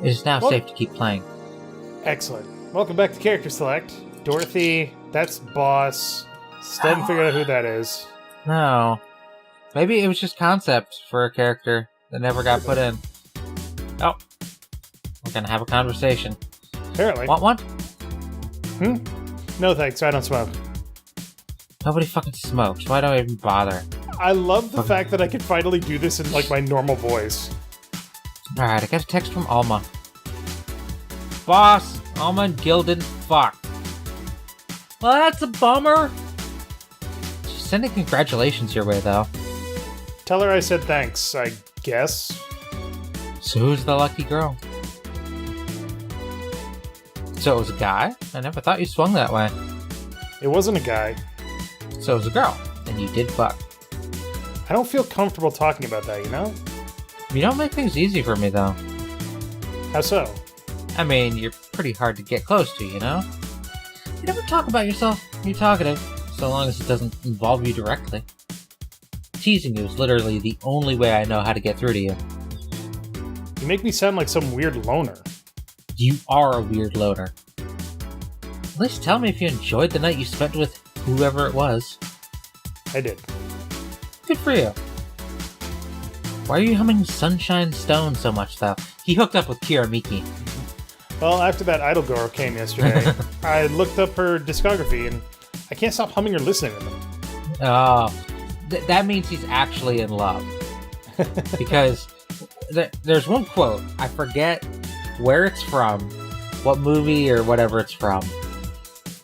It is now safe to keep playing. Excellent. Welcome back to Character Select. Dorothy, that's Boss. Still haven't figured out who that is. No. Maybe it was just concept for a character that never got put in. Oh. We're gonna have a conversation. Apparently. Want one? No thanks, I don't smoke. Nobody fucking smokes. Why do I even bother? I love the fact that I can finally do this in, like, my normal voice. Alright, I got a text from Alma. Boss, Alma and Gil didn't fuck. Well, that's a bummer. She's sending congratulations your way, though. Tell her I said thanks, I guess. So who's the lucky girl? So it was a guy? I never thought you swung that way. It wasn't a guy. So it was a girl, and you did fuck. I don't feel comfortable talking about that, you know? You don't make things easy for me, though. How so? I mean, you're pretty hard to get close to, you know? You never talk about yourself. You're talkative, so long as it doesn't involve you directly. Teasing you is literally the only way I know how to get through to you. You make me sound like some weird loner. You are a weird loner. At least tell me if you enjoyed the night you spent with whoever it was. I did. Good for you. Why are you humming Sunshine Stone so much, though? He hooked up with Kira Miki. Well, after that Idol girl came yesterday, I looked up her discography, and I can't stop humming or listening to them. Oh, that means he's actually in love. Because there's one quote, I forget where it's from, what movie or whatever it's from,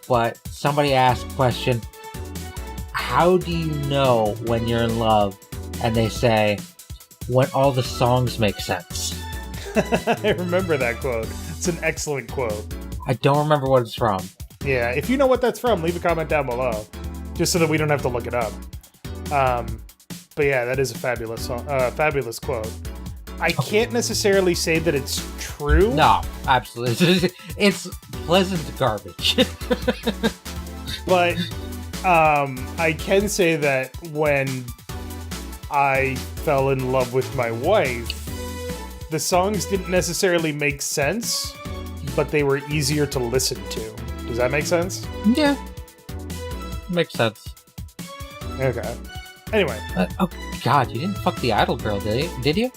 but somebody asked the question, how do you know when you're in love? And they say, when all the songs make sense. I remember that quote. It's an excellent quote. I don't remember what it's from. Yeah, if you know what that's from, leave a comment down below, just so that we don't have to look it up. But yeah, that is a fabulous song, fabulous quote. I can't necessarily say that it's true. No, absolutely. It's pleasant garbage. But I can say that when I fell in love with my wife, the songs didn't necessarily make sense, but they were easier to listen to. Does that make sense? Yeah. Makes sense. Okay. Anyway. Oh, God, you didn't fuck the idol girl, did you?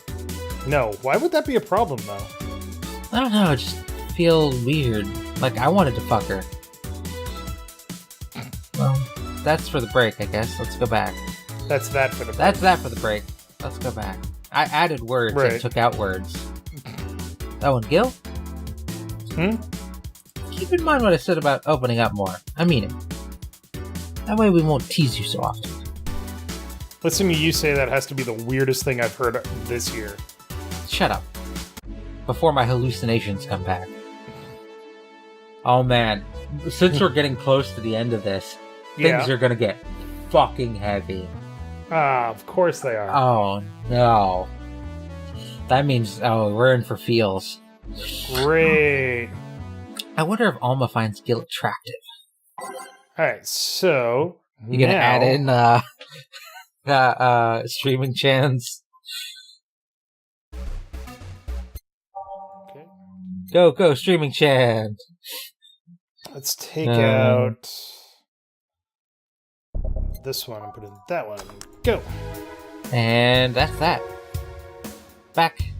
No. Why would that be a problem, though? I don't know, it just feels weird. Like, I wanted to fuck her. Well, that's for the break, I guess. Let's go back. That's that for the break. That's that for the break. Let's go back. I added words and took out words. Oh, and Gil? Keep in mind what I said about opening up more. I mean it. That way we won't tease you so often. Listening to you say that has to be the weirdest thing I've heard this year. Shut up. Before my hallucinations come back. Oh man, since we're getting close to the end of this, things are gonna get fucking heavy. Ah, of course they are. Oh no. That means, we're in for feels. Great. I wonder if Alma finds Gil attractive. Alright, so... You gonna add in, streaming chans? Okay. Go, streaming chan! Let's take out this one and put in that one. Go! And that's that. Back.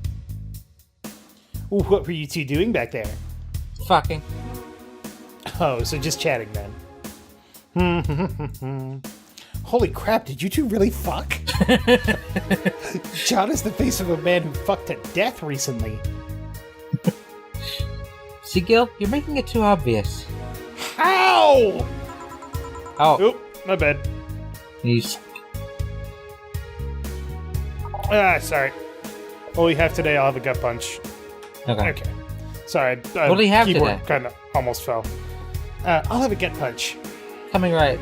Ooh, what were you two doing back there? Fucking. Oh, so just chatting then. Holy crap, did you two really fuck? John is the face of a man who fucked to death recently. See, Gil, you're making it too obvious. Ow! Oh. Oop, my bad. Sorry. What we have today, I'll have a gut punch. Okay. Sorry. What do you have keyboard today? Kind of almost fell. I'll have a gut punch. Coming right.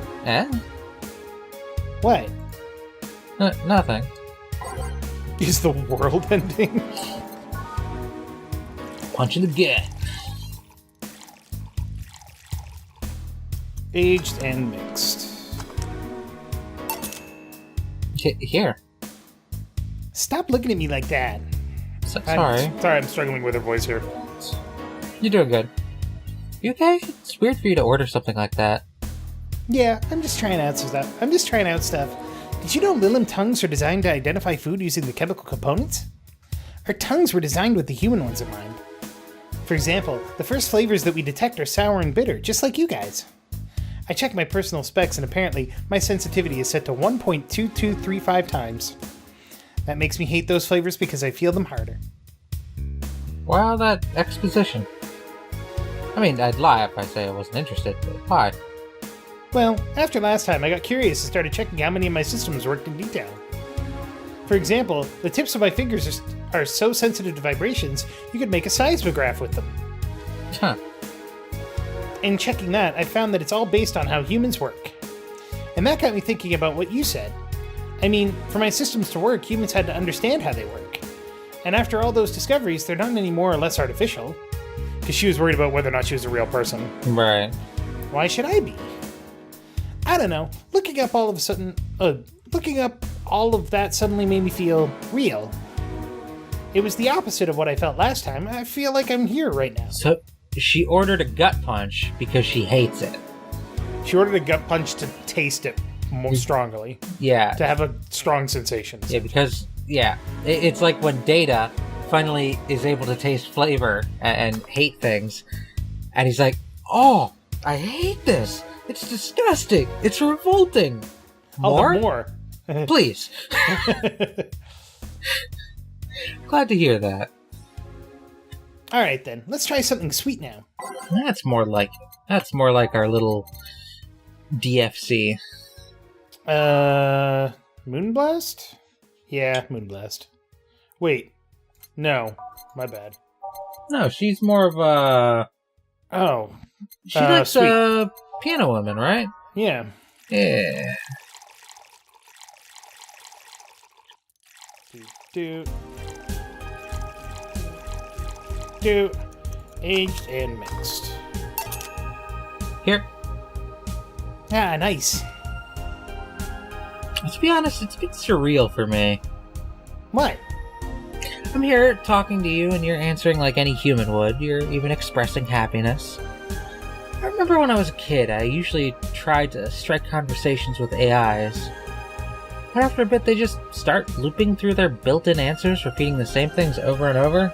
What? Nothing. Is the world ending? Punch in the gut. Aged and mixed. Here. Stop looking at me like that. Sorry. Sorry, I'm struggling with her voice here. You're doing good. You okay? It's weird for you to order something like that. Yeah, I'm just trying out stuff. Did you know Lilim tongues are designed to identify food using the chemical components? Our tongues were designed with the human ones in mind. For example, the first flavors that we detect are sour and bitter, just like you guys. I checked my personal specs and apparently my sensitivity is set to 1.2235 times. That makes me hate those flavors because I feel them harder. Wow, that exposition. I mean, I'd lie if I say I wasn't interested, but why? Well, after last time, I got curious and started checking how many of my systems worked in detail. For example, the tips of my fingers are so sensitive to vibrations, you could make a seismograph with them. Huh. In checking that, I found that it's all based on how humans work. And that got me thinking about what you said. I mean, for my systems to work, humans had to understand how they work. And after all those discoveries, they're not any more or less artificial. Because she was worried about whether or not she was a real person. Right. Why should I be? I don't know. Looking up all of that suddenly made me feel real. It was the opposite of what I felt last time. I feel like I'm here right now. So, she ordered a gut punch because she hates it. She ordered a gut punch to taste it more strongly. Yeah. To have a strong sensation. Yeah, because, it's like when Data finally is able to taste flavor and hate things, and he's like, oh, I hate this. It's disgusting. It's revolting. More? More. Please. Glad to hear that. Alright then, let's try something sweet now. That's more like our little DFC. Moonblast? Yeah, Moonblast. Wait. No. My bad. No, she's more of a... Oh. She likes piano women, right? Yeah. Yeah. Do. Aged and mixed. Here. Ah, nice. To be honest, it's a bit surreal for me. What? I'm here talking to you and you're answering like any human would. You're even expressing happiness. I remember when I was a kid, I usually tried to strike conversations with AIs. But after a bit, they just start looping through their built-in answers, repeating the same things over and over.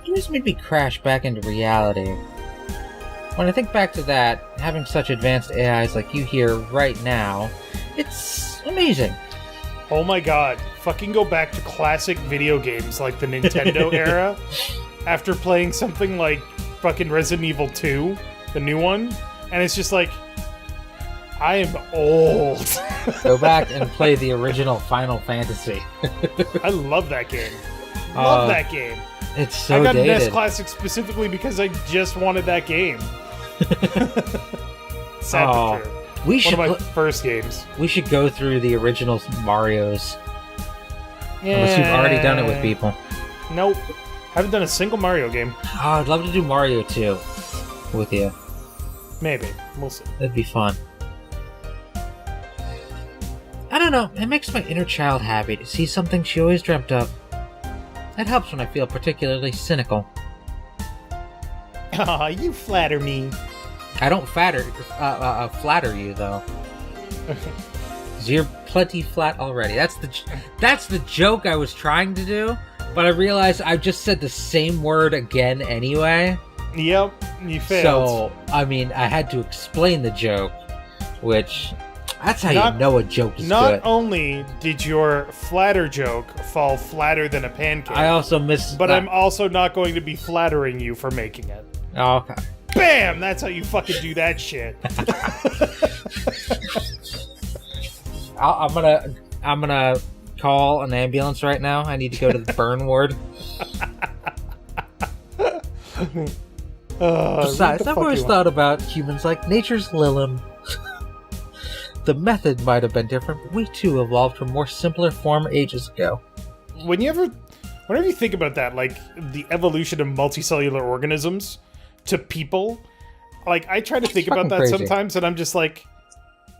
It just made me crash back into reality. When I think back to that, having such advanced AIs like you here right now, it's amazing. Oh my god. Fucking go back to classic video games like the Nintendo era. After playing something like fucking Resident Evil 2, the new one, and it's just like, I am old. Go back and play the original Final Fantasy. I love that game. Love that game. It's so I got dated. NES Classic specifically because I just wanted that game. Sad but true. One of my first games. We should go through the original Marios. Yeah. Unless you've already done it with people. Nope. Haven't done a single Mario game. Oh, I'd love to do Mario 2 with you. Maybe. We'll see. That'd be fun. I don't know. It makes my inner child happy to see something she always dreamt of. That helps when I feel particularly cynical. Aw, you flatter me. I don't flatter you, though. 'Cause you're plenty flat already. That's the joke I was trying to do, but I realized I just said the same word again anyway. Yep, you failed. So, I mean, I had to explain the joke, which... That's how you know a joke is not good. Not only did your flatter joke fall flatter than a pancake, I also missed. But I'm also not going to be flattering you for making it. Oh, okay. Bam! That's how you fucking do that shit. I'm gonna call an ambulance right now. I need to go to the burn ward. Besides, I've always thought about humans like nature's Lilim. The method might have been different, but we too evolved from more simpler form ages ago. Whenever you think about that, like the evolution of multicellular organisms to people, like I try to think about that crazy. sometimes, and I'm just like,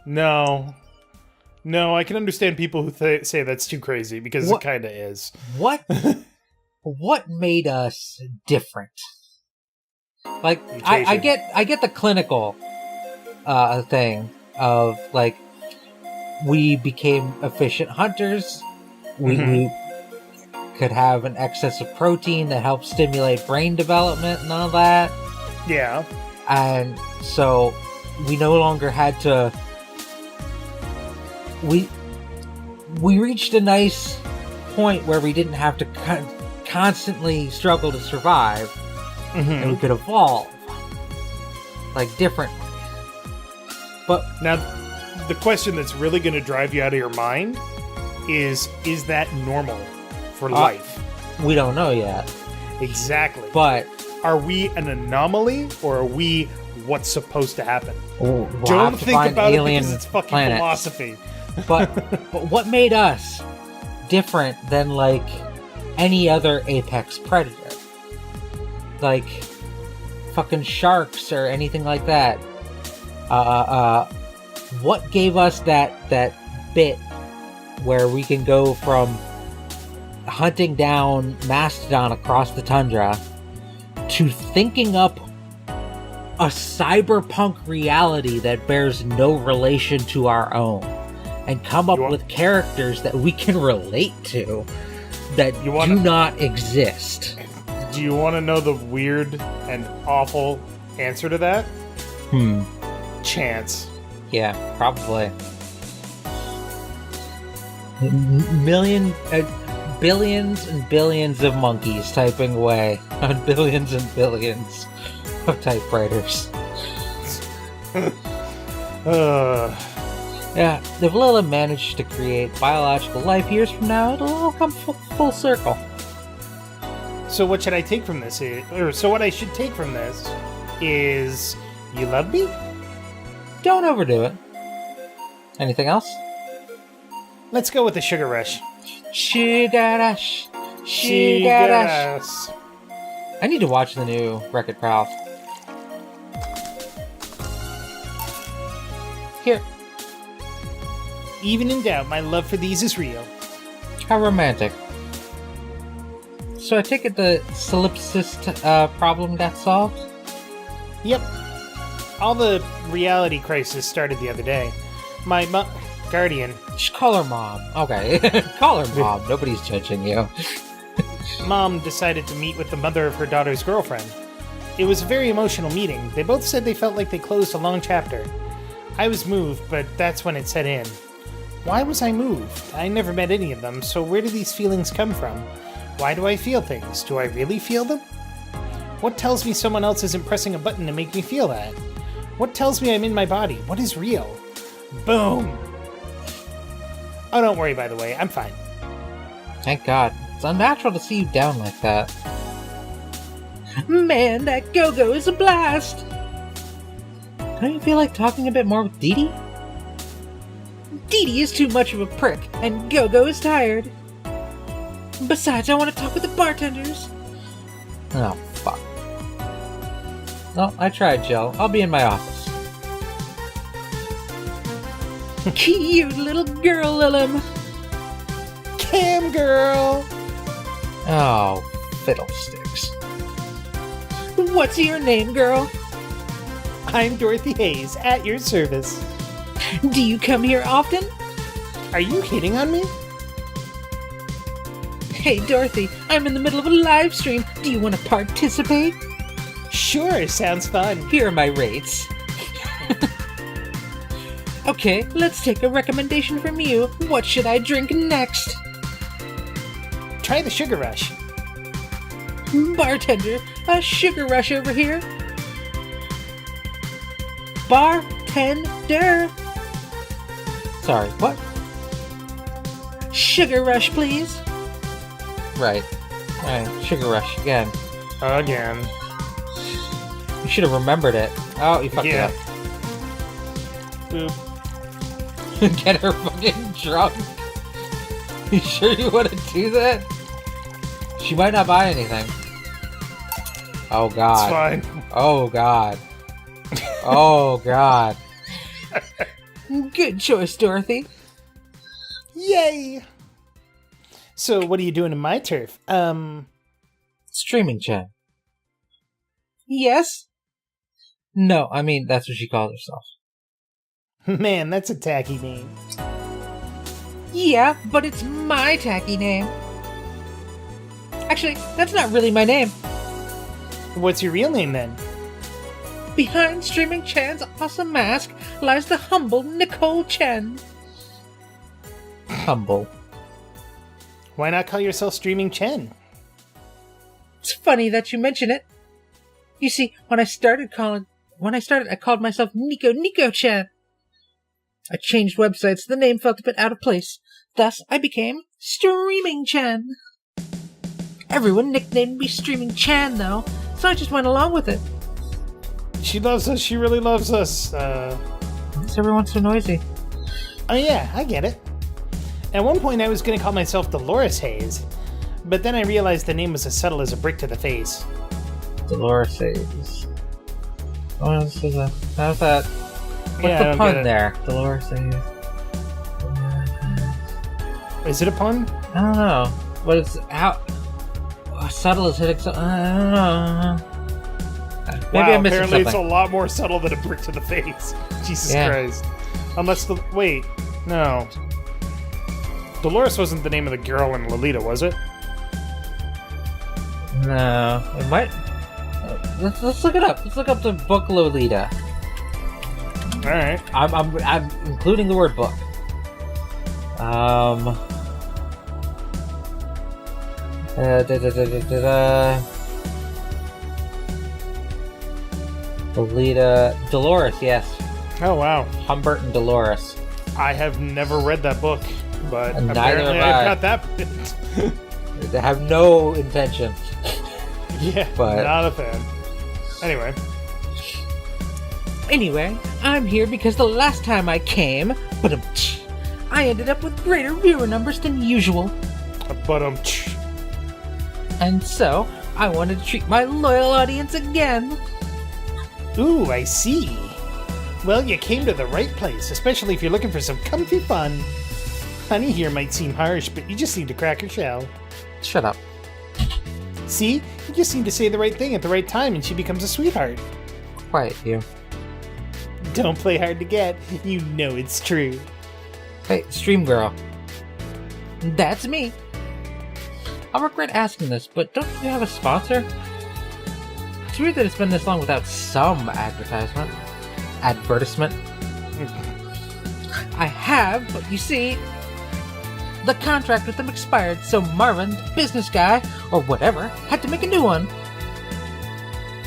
no, I can understand people who say that's too crazy because it kind of is. What? what made us different? Like, I get the clinical thing of, like, we became efficient hunters. We could have an excess of protein that helps stimulate brain development and all that. Yeah. And so we no longer had to... We reached a nice point where we didn't have to constantly struggle to survive. And we could evolve, like, differently. But now, the question that's really going to drive you out of your mind is that normal for life? We don't know yet. Exactly. But are we an anomaly, or are we what's supposed to happen? We'll don't think about it because it's fucking planets. philosophy. But what made us different than, like, any other apex predator? Like, fucking sharks or anything like that. What gave us that bit where we can go from hunting down Mastodon across the tundra to thinking up a cyberpunk reality that bears no relation to our own, and come up with characters that we can relate to that do not exist? Do you want to know the weird and awful answer to that? Chance. Yeah, probably. Billions and billions of monkeys typing away on billions and billions of typewriters. Yeah, if Lila managed to create biological life years from now, it'll all come full circle. So what should I take from this? What I should take from this is, you love me? Don't overdo it. Anything else? Let's go with the sugar rush. Sugar rush. Sugar rush. I need to watch the new Wreck-It Ralph. Here. Even in doubt, my love for these is real. How romantic. So I take it the solipsist problem got solved? Yep. All the reality crisis started the other day. My guardian... Just call her Mom. Okay. Call her Mom. Nobody's judging you. Mom decided to meet with the mother of her daughter's girlfriend. It was a very emotional meeting. They both said they felt like they closed a long chapter. I was moved, but that's when it set in. Why was I moved? I never met any of them, so where do these feelings come from? Why do I feel things? Do I really feel them? What tells me someone else isn't pressing a button to make me feel that? What tells me I'm in my body? What is real? Boom! Oh, don't worry, by the way. I'm fine. Thank God. It's unnatural to see you down like that. Man, that Go-Go is a blast! Don't you feel like talking a bit more with Dee Dee? Dee Dee is too much of a prick, and Go-Go is tired. Besides, I want to talk with the bartenders. Oh, fuck. Well, I tried, Jill. I'll be in my office. Cute little girl, Lilum. Cam girl! Oh, fiddlesticks. What's your name, girl? I'm Dorothy Hayes, at your service. Do you come here often? Are you hitting on me? Hey, Dorothy, I'm in the middle of a live stream. Do you want to participate? Sure, sounds fun. Here are my rates. Okay, let's take a recommendation from you. What should I drink next? Try the Sugar Rush. Bartender, a Sugar Rush over here. Bartender. Sorry, what? Sugar Rush, please. Right. Alright, Sugar Rush again. Again. You should have remembered it. Oh, you fucked it up. Boop. Get her fucking drunk. You sure you want to do that? She might not buy anything. Oh God. It's fine. Oh God. Oh God. Good choice, Dorothy. Yay! So, what are you doing in my turf? Streaming Chen. Yes? No, I mean, that's what she calls herself. Man, that's a tacky name. Yeah, but it's my tacky name. Actually, that's not really my name. What's your real name then? Behind Streaming Chen's awesome mask lies the humble Nicole Chen. Humble. Why not call yourself Streaming Chen? It's funny that you mention it. You see, when I started, I called myself Nico Chen. I changed websites, the name felt a bit out of place. Thus, I became Streaming Chen. Everyone nicknamed me Streaming Chen, though, so I just went along with it. She loves us, she really loves us. Everyone's so noisy. Oh yeah, I get it. At one point I was going to call myself Dolores Hayes, but then I realized the name was as subtle as a brick to the face. Dolores Hayes. Oh, this is how's that? What's Yeah, the pun there? Dolores Hayes. Is it a pun? I don't know. But it's how subtle is hitting. I don't know. Maybe I'm missing apparently something. it's a lot more subtle than a brick to the face. Jesus Christ. Unless wait, no. Dolores wasn't the name of the girl in Lolita, was it? No, it might. Let's look it up. Let's look up the book Lolita. All right. I'm including the word book. Lolita, Dolores, yes. Oh wow. Humbert and Dolores. I have never read that book, but And neither apparently have I. I've got that bit. They have no intention. Yeah, But- not a fan. Anyway, I'm here because the last time I came, I ended up with greater viewer numbers than usual. But And so, I wanted to treat my loyal audience again. ooh, I see. Well, you came to the right place, especially if you're looking for some comfy fun. Honey here might seem harsh, but you just need to crack her shell. Shut up. See? You just need to say the right thing at the right time and she becomes a sweetheart. Quiet, you. Don't play hard to get. You know it's true. Hey, Stream Girl. That's me. I'll regret asking this, but don't you have a sponsor? It's weird that it's been this long without some advertisement. Advertisement. I have, but you see, the contract with them expired, so Marvin, the business guy, or whatever, had to make a new one.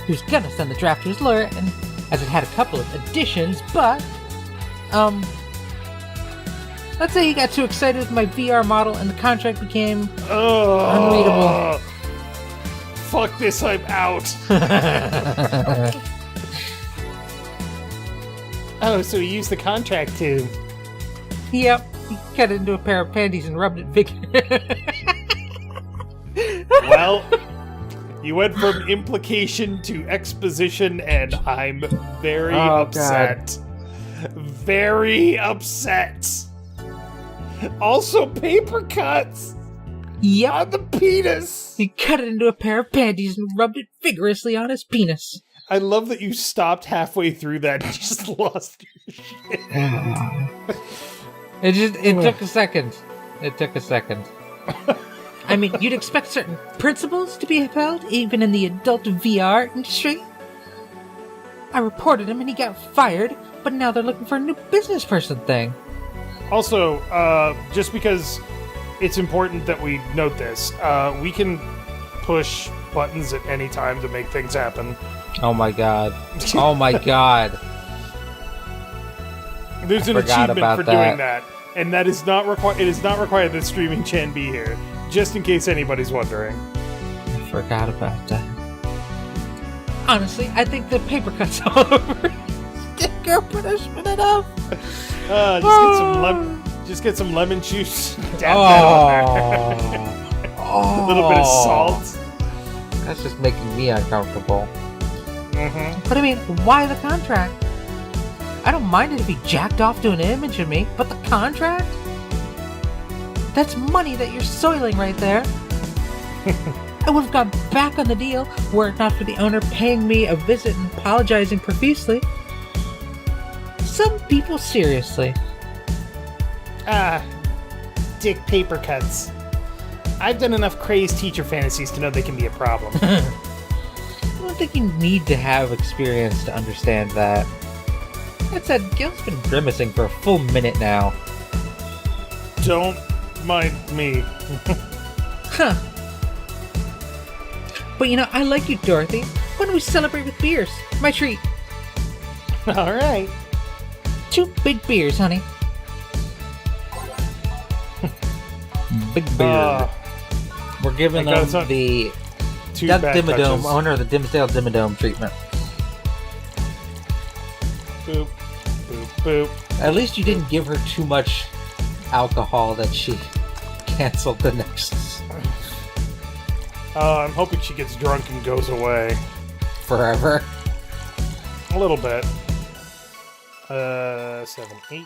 He was gonna send the draft to his lawyer, and as it had a couple of additions, but, let's say he got too excited with my VR model and the contract became unreadable. Fuck this, I'm out. Oh, so he used the contract to... Yep, he cut it into a pair of panties and rubbed it Well, you went from implication to exposition, and I'm very upset. Very upset. Also, paper cuts Yep, on the penis. he cut it into a pair of panties and rubbed it vigorously on his penis. I love that you stopped halfway through that and just lost your shit. It took a second. It took a second. I mean, you'd expect certain principles to be upheld, even in the adult VR industry. I reported him and he got fired, but now they're looking for a new business person thing. Also, just because it's important that we note this, we can push buttons at any time to make things happen. Oh my god. Oh my god. There's an achievement for doing that, and that is not required. It is not required that Streaming Chen be here, just in case anybody's wondering. I forgot about that. Honestly, I think the paper cuts all over. Sticker punishment enough. Just get some lemon juice. Dab that on there. A little bit of salt. That's just making me uncomfortable. Mm-hmm. But I mean, why the contract? I don't mind it if he jacked off to an image of me, but the contract? That's money that you're soiling right there. I would have gone back on the deal were it not for the owner paying me a visit and apologizing profusely. Some people, seriously. Dick paper cuts. I've done enough crazed teacher fantasies to know they can be a problem. I don't think you need to have experience to understand that. That said, Gil's been grimacing for a full minute now. Don't mind me. Huh. But I like you, Dorothy. Why don't we celebrate with beers? My treat. Alright. 2 big beers, honey. Big beer. We're giving them the Dimmadome, owner of the Dimsdale Dimmadome treatment. Boop, boop, boop. At least you didn't give her too much alcohol that she canceled the next. I'm hoping she gets drunk and goes away. Forever. A little bit. 7, 8.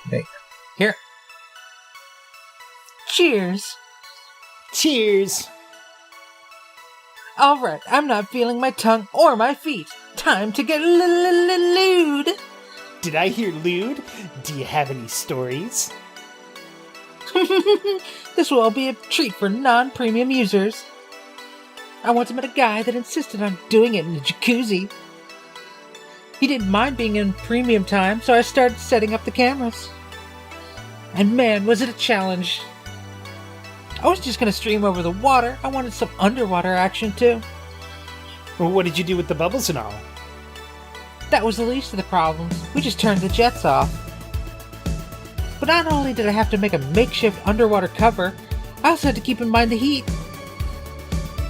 Hey. Here. Cheers. Cheers. Alright, I'm not feeling my tongue or my feet. Time to get lewd. Did I hear lewd? Do you have any stories? This will all be a treat for non-premium users. I once met a guy that insisted on doing it in the jacuzzi. He didn't mind being in premium time, so I started setting up the cameras. And man, was it a challenge. I was just going to stream over the water. I wanted some underwater action too. Well, what did you do with the bubbles and all? That was the least of the problems. We just turned the jets off. But not only did I have to make a makeshift underwater cover, I also had to keep in mind the heat.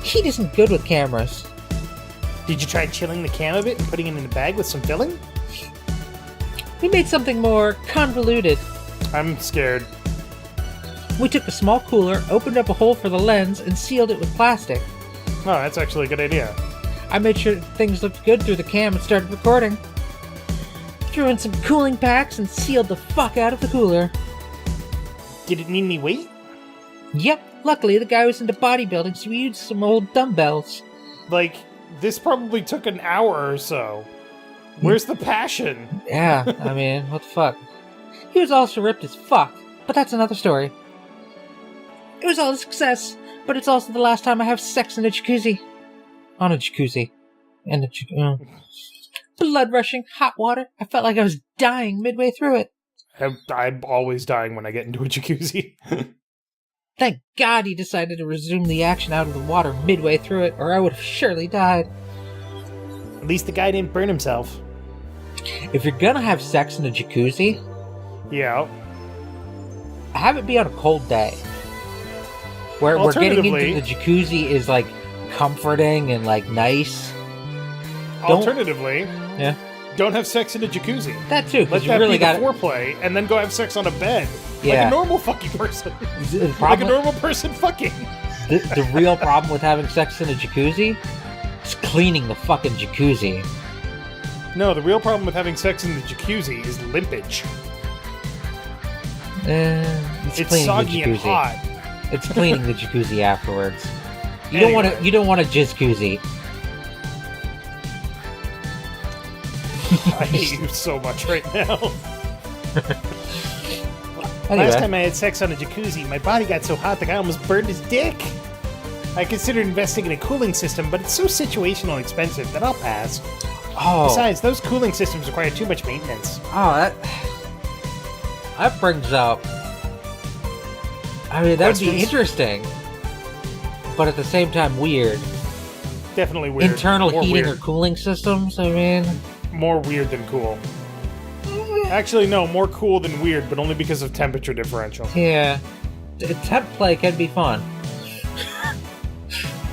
Heat isn't good with cameras. Did you try chilling the cam a bit and putting it in a bag with some filling? We made something more convoluted. I'm scared. We took a small cooler, opened up a hole for the lens, and sealed it with plastic. Oh, that's actually a good idea. I made sure things looked good through the cam and started recording. Threw in some cooling packs and sealed the fuck out of the cooler. Did it need any weight? Yep, luckily the guy was into bodybuilding, so we used some old dumbbells. Like, this probably took an hour or so. Where's the passion? Yeah, I mean, what the fuck. He was also ripped as fuck, but that's another story. It was all a success, but it's also the last time I have sex in a jacuzzi. On a jacuzzi. In a jacuzzi. Blood rushing, hot water. I felt like I was dying midway through it. I'm always dying when I get into a jacuzzi. Thank God he decided to resume the action out of the water midway through it, or I would have surely died. At least the guy didn't burn himself. If you're gonna have sex in a jacuzzi, yeah, have it be on a cold day. Where getting into the jacuzzi is like comforting and like nice. Alternatively, don't have sex in a jacuzzi. That too, because Let you that really be the got foreplay, and then go have sex on a bed, like Yeah. a normal fucking person, The like a normal person fucking. The real problem with having sex in a jacuzzi is cleaning the fucking jacuzzi. No, the real problem with having sex in the jacuzzi is limpage. It's cleaning soggy the and jacuzzi. hot. It's cleaning the jacuzzi afterwards. You Anyway. don't want a jizzkoozie. I hate you so much right now. Anyway. Last time I had sex on a jacuzzi, my body got so hot the guy almost burned his dick. I considered investing in a cooling system, but it's so situational and expensive that I'll pass. Oh. Besides, those cooling systems require too much maintenance. Oh, that brings up. I mean, that would be Questions? interesting, but at the same time, weird. Definitely weird. Internal More heating weird. or cooling systems. I mean, More weird than cool. Actually, no, more cool than weird, but only because of temperature differential. yeah, temp play can be fun.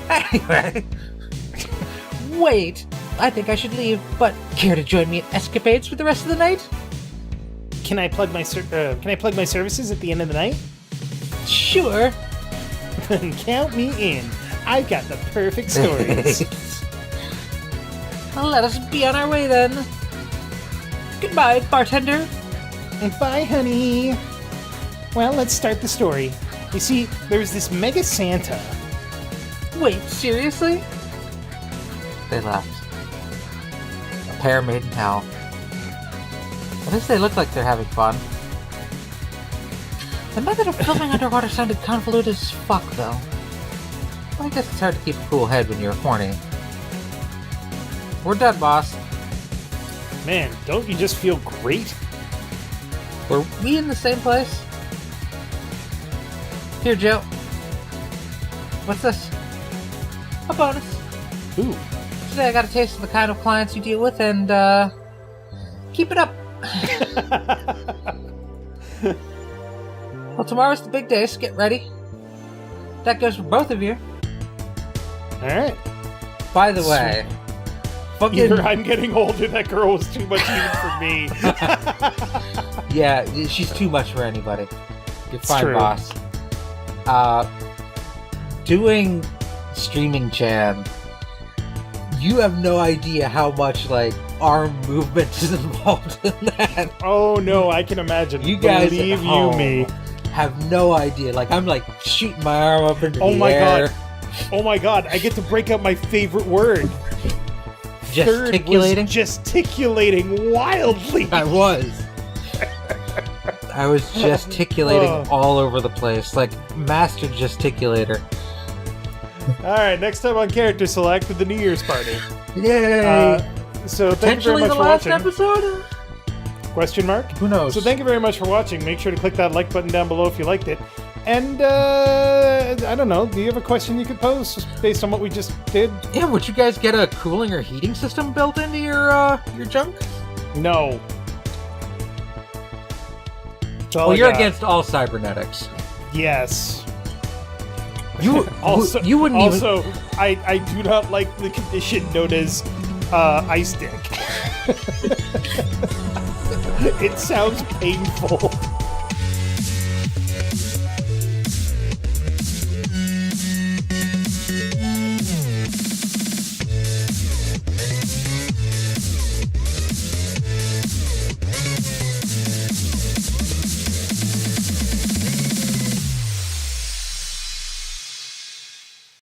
Anyway, wait. I think I should leave, but care to join me in escapades for the rest of the night? Can I plug my services at the end of the night? Sure. Then count me in. I've got the perfect stories. Let us be on our way then. Goodbye, bartender. Bye, honey. Well, let's start the story. You see, there's this mega Santa. Wait, seriously? They left. A pair made in hell. At least they look like they're having fun. The method of filming underwater sounded convoluted as fuck, though. I guess it's hard to keep a cool head when you're horny. We're done, boss. Man, don't you just feel great? Were we in the same place? Here, Joe. What's this? A bonus. Ooh. Today I got a taste of the kind of clients you deal with, and, keep it up. Well, tomorrow's the big day, so get ready. That goes for both of you. Alright. By the way, fucking... I'm getting older, that girl was too much even for me. Yeah, she's too much for anybody. You're It's fine, true. boss. Doing streaming Chan, you have no idea how much, like, arm movement is involved in that. Oh no, I can imagine. You guys Believe at you home me. have no idea. Like, I'm, like, shooting my arm up into Oh the my air. god. Oh my god, I get to break out my favorite word. Gesticulating? Third was gesticulating wildly. I was gesticulating Oh. all over the place, like master gesticulator. Alright, next time on Character Select with the New Year's party. Yay! So thank you very Potentially much the for last watching. episode? Question mark? Who knows? So thank you very much for watching. Make sure to click that like button down below if you liked it. And, I don't know, do you have a question you could pose based on what we just did? Yeah, would you guys get a cooling or heating system built into your junk? No. That's all Well, I you're got. against all cybernetics. Yes. You Also, you wouldn't even... also, I do not like the condition known as ice dick. It sounds painful.